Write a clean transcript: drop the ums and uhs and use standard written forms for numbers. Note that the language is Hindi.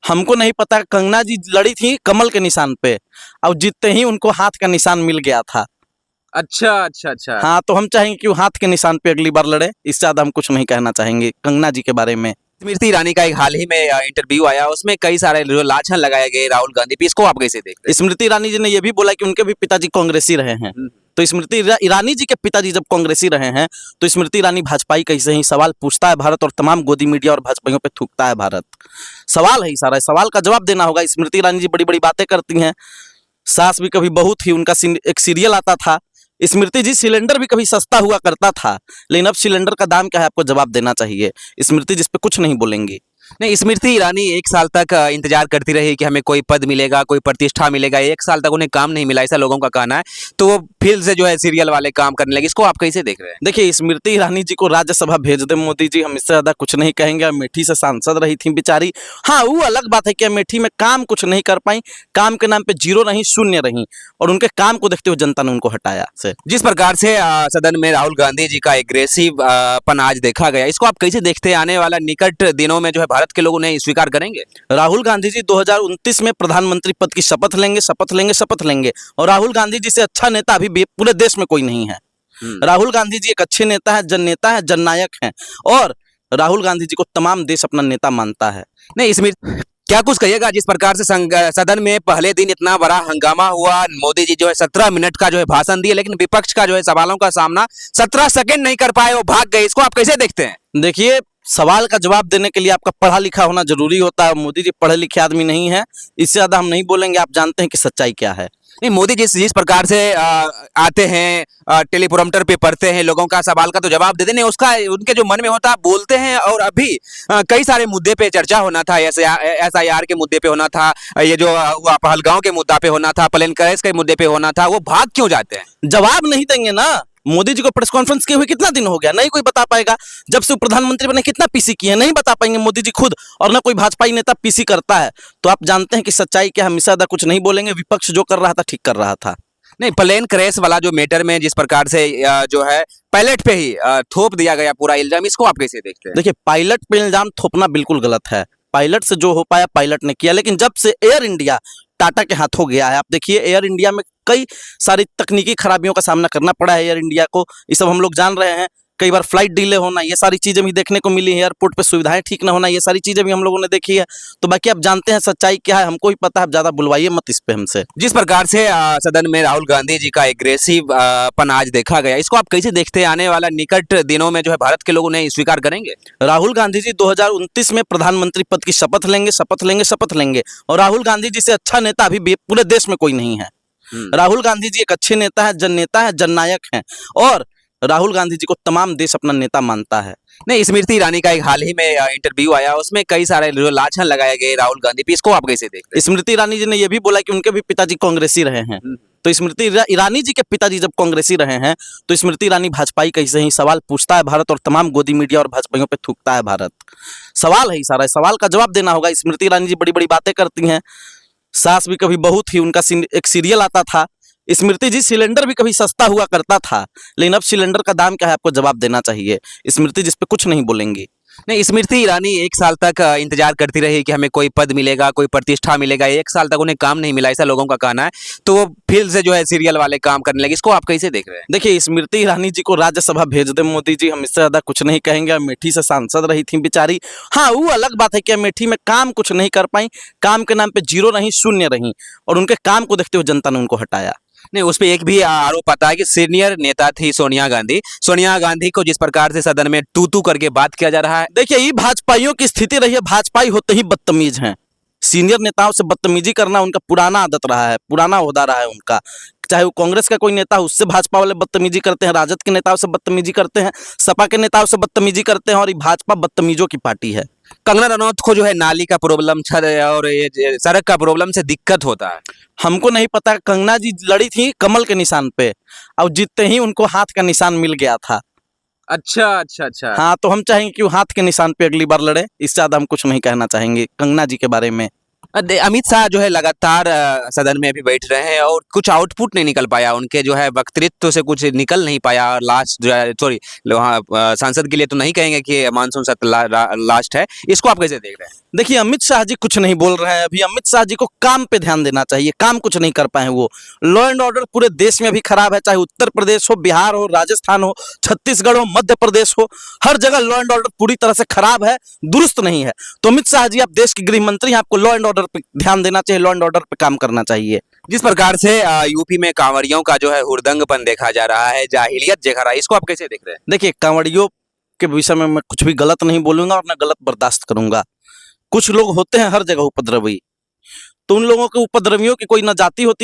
हमको नहीं पता, कंगना जी लड़ी थी कमल के निशान पे और जीतते ही उनको हाथ का निशान मिल गया था। अच्छा अच्छा अच्छा। हाँ, तो हम चाहेंगे कि वो हाथ के निशान पे अगली बार लड़े। इससे ज्यादा हम कुछ नहीं कहना चाहेंगे कंगना जी के बारे में। स्मृति ईरानी का एक हाल ही में इंटरव्यू आया, उसमें कई सारे जो लाछन लगाए गए राहुल गांधी पे, इसको आप कैसे देखते स्मृति ईरानी जी ने यह भी बोला कि उनके भी पिताजी कांग्रेसी रहे हैं। हैं? तो ईरानी जी के पिताजी जब कांग्रेसी रहे हैं तो स्मृति ईरानी भाजपाई कैसे ही सवाल पूछता है भारत, और तमाम गोदी मीडिया और भाजपाइयों पे थूकता है भारत। सवाल है ही सारा, सवाल का जवाब देना होगा। स्मृति ईरानी जी बड़ी बड़ी बातें करती हैं। सास भी कभी बहू थी, उनका एक सीरियल आता था। स्मृति जी सिलेंडर भी कभी सस्ता हुआ करता था, लेकिन अब सिलेंडर का दाम क्या है आपको जवाब देना चाहिए। स्मृति जिस पे कुछ नहीं बोलेंगी। नहीं, स्मृति ईरानी एक साल तक इंतजार करती रही कि हमें कोई पद मिलेगा, कोई प्रतिष्ठा मिलेगा। एक साल तक उन्हें काम नहीं मिला, ऐसा लोगों का कहना है। तो वो फिर से जो है सीरियल वाले काम करने लगे, इसको आप कैसे देख रहे हैं? देखिए, स्मृति ईरानी जी को राज्यसभा भेज दे मोदी जी, हम इससे ज्यादा कुछ नहीं कहेंगे। अमेठी से सांसद रही थी बेचारी। हाँ, वो अलग बात है कि अमेठी में काम कुछ नहीं कर पाई, काम के नाम पे जीरो रही, शून्य रही, और उनके काम को देखते हुए जनता ने उनको हटाया से। जिस प्रकार से सदन में राहुल गांधी जी का एग्रेसिव पन आज देखा गया, इसको आप कैसे देखते हैं? आने वाला निकट दिनों में जो है भारत के लोग उन्हें स्वीकार करेंगे? राहुल गांधी जी 2029 में प्रधानमंत्री पद की शपथ लेंगे, शपथ लेंगे, शपथ लेंगे। और राहुल गांधी जी से अच्छा नेता अभी पूरे देश में कोई नहीं है। राहुल गांधी जी एक अच्छे नेता है, जननायक हैं, और राहुल गांधी जी को तमाम देश अपना नेता मानता है। नहीं, इसमें क्या कुछ कहिएगा? जिस प्रकार से सदन में पहले दिन इतना बड़ा हंगामा हुआ, मोदी जी जो है 17 मिनट का जो है भाषण दिए, लेकिन विपक्ष का जो है सवालों का सामना 17 सेकंड नहीं कर पाए, वो भाग गए। इसको आप कैसे देखते हैं? देखिए, सवाल का जवाब देने के लिए आपका पढ़ा लिखा होना जरूरी होता है। मोदी जी पढ़े लिखे आदमी नहीं है, इससे ज्यादा हम नहीं बोलेंगे। आप जानते हैं कि सच्चाई क्या है। नहीं, मोदी जिस प्रकार से आते हैं, टेलीप्रोम्प्टर पे पढ़ते हैं, लोगों का सवाल का तो जवाब देते नहीं, उसका उनके जो मन में होता है बोलते हैं। और अभी कई सारे मुद्दे पे चर्चा होना था, SIR के मुद्दे पे होना था, ये जो पहलगांव के मुद्दा पे होना था, प्लेन क्रैश के मुद्दे पे होना था, वो भाग क्यों जाते हैं? जवाब नहीं देंगे ना। मोदी जी को प्रेस कॉन्फ्रेंस किए हुए कितना दिन हो गया, नहीं कोई बता पाएगा। जब से प्रधानमंत्री बने कितना पीसी किए, नहीं बता पाएंगे मोदी जी खुद, और ना कोई भाजपाई नेता पीसी करता है। तो आप जानते हैं कि सच्चाई क्या है। हम इससे ज्यादा कुछ नहीं बोलेंगे। विपक्ष जो कर रहा था ठीक कर रहा था। नहीं, प्लेन क्रैश वाला जो मैटर में जिस प्रकार से जो है पायलट पे ही थोप दिया गया पूरा इल्जाम, इसको आप कैसे देखते हैं? देखिए, पायलट पे इल्जाम थोपना बिल्कुल गलत है। पायलट से जो हो पाया पायलट ने किया, लेकिन जब से एयर इंडिया टाटा के हाथों गया है, आप देखिए एयर इंडिया में कई सारी तकनीकी खराबियों का सामना करना पड़ा है एयर इंडिया को। ये सब हम लोग जान रहे हैं। कई बार फ्लाइट डिले होना, ये सारी चीजें भी देखने को मिली है। एयरपोर्ट पे सुविधाएं ठीक ना होना, ये सारी चीजें भी हम लोगों ने देखी है। तो बाकी आप जानते हैं सच्चाई क्या है, हमको ही पता है। ज्यादा बुलवाइए मत इस पे हमसे। जिस प्रकार से सदन में राहुल गांधी जी का एग्रेसिव पन आज देखा गया, इसको आप कैसे देखते हैं? आने वाला निकट दिनों में जो है भारत के लोग उन्हें स्वीकार करेंगे? राहुल गांधी जी 2029 में प्रधानमंत्री पद की शपथ लेंगे, शपथ लेंगे, शपथ लेंगे। और राहुल गांधी जी से अच्छा नेता अभी पूरे देश में कोई नहीं है। राहुल गांधी जी एक अच्छे नेता है, जननायक हैं, और राहुल गांधी जी को तमाम देश अपना नेता मानता है। नहीं, स्मृति ईरानी का एक हाल ही में इंटरव्यू आया, उसमें कई सारे जो लाछन लगाए गए राहुल गांधी पे, इसको आप कैसे देखते हैं? स्मृति ईरानी जी ने यह भी बोला कि उनके भी पिताजी कांग्रेसी रहे हैं। तो स्मृति ईरानी जी के पिताजी जब कांग्रेसी रहे हैं तो स्मृति ईरानी भाजपाई कैसे ही सवाल पूछता है भारत, और तमाम गोदी मीडिया और भाजपाइयों पे थूकता है भारत। सवाल है ही सारा, सवाल का जवाब देना होगा। स्मृति ईरानी जी बड़ी बड़ी बातें करती हैं। सास भी कभी बहू थी, उनका एक सीरियल आता था। स्मृति जी सिलेंडर भी कभी सस्ता हुआ करता था, लेकिन अब सिलेंडर का दाम क्या है आपको जवाब देना चाहिए। स्मृति जिस पे कुछ नहीं बोलेंगी। नहीं, स्मृति ईरानी एक साल तक इंतजार करती रही कि हमें कोई पद मिलेगा, कोई प्रतिष्ठा मिलेगा। एक साल तक उन्हें काम नहीं मिला, ऐसा लोगों का कहना है। तो वो फिर से जो है सीरियल वाले काम करने लगे, इसको आप कैसे देख रहे हैं? देखिए, स्मृति ईरानी जी को राज्यसभा भेज दे मोदी जी, हम इससे ज्यादा कुछ नहीं कहेंगे। अमेठी से सांसद रही थी बेचारी। हाँ, वो अलग बात है कि अमेठी में काम कुछ नहीं कर पाई, काम के नाम पे जीरो रही, शून्य रही, और उनके काम को देखते हुए जनता ने उनको हटाया। नहीं, उस पर एक भी आरोप आता है कि सीनियर नेता थी सोनिया गांधी को जिस प्रकार से सदन में तू करके बात किया जा रहा है। देखिए, ये भाजपाइयों की स्थिति रही है। भाजपाई होते ही बदतमीज हैं। सीनियर नेताओं से बदतमीजी करना उनका पुराना आदत रहा है, पुराना होदा रहा है उनका। चाहे वो कांग्रेस का कोई नेता हो, उससे भाजपा वाले बदतमीजी करते हैं, राजद के नेताओं से बदतमीजी करते हैं, सपा के नेताओं से बदतमीजी करते हैं, और ये भाजपा बदतमीजों की पार्टी है। कंगना रनौत को जो है नाली का प्रॉब्लम, छत और ये सड़क का प्रॉब्लम से दिक्कत होता है। हमको नहीं पता, कंगना जी लड़ी थी कमल के निशान पे और जीतते ही उनको हाथ का निशान मिल गया था। अच्छा अच्छा अच्छा। हाँ, तो हम चाहेंगे कि वो हाथ के निशान पे अगली बार लड़े। इससे ज्यादा हम कुछ नहीं कहना चाहेंगे कंगना जी के बारे में। अमित शाह जो है लगातार सदन में अभी बैठ रहे हैं और कुछ आउटपुट नहीं निकल पाया, उनके जो है वक्तृत्व से कुछ निकल नहीं पाया। और लास्ट जो है, सॉरी, वहाँ सांसद के लिए तो नहीं कहेंगे कि मानसून सत्र लास्ट है, इसको आप कैसे देख रहे हैं? देखिए, अमित शाह जी कुछ नहीं बोल रहे हैं अभी। अमित शाह जी को काम पे ध्यान देना चाहिए, काम कुछ नहीं कर पाए वो। लॉ एंड ऑर्डर पूरे देश में अभी खराब है, चाहे उत्तर प्रदेश हो, बिहार हो, राजस्थान हो, छत्तीसगढ़ हो, मध्य प्रदेश हो, हर जगह लॉ एंड ऑर्डर पूरी तरह से खराब है, दुरुस्त नहीं है। तो अमित शाह जी, आप देश के गृह मंत्री हैं, आपको लॉ एंड ऑर्डर पे ध्यान देना चाहिए, लॉ एंड ऑर्डर पे काम करना चाहिए। जिस प्रकार से यूपी में कांवरियों का जो है हुड़दंगपन देखा जा रहा है, जाहिलियत देखा रहा है, इसको आप कैसे देख रहे हैं? देखिए, कांवड़ियों के विषय में मैं कुछ भी गलत नहीं बोलूंगा और ना गलत बर्दाश्त करूंगा। कुछ लोग होते हैं हर जगह उपद्रवी, तो उन लोगों के उपद्रवियों की कोई ना जाति होती है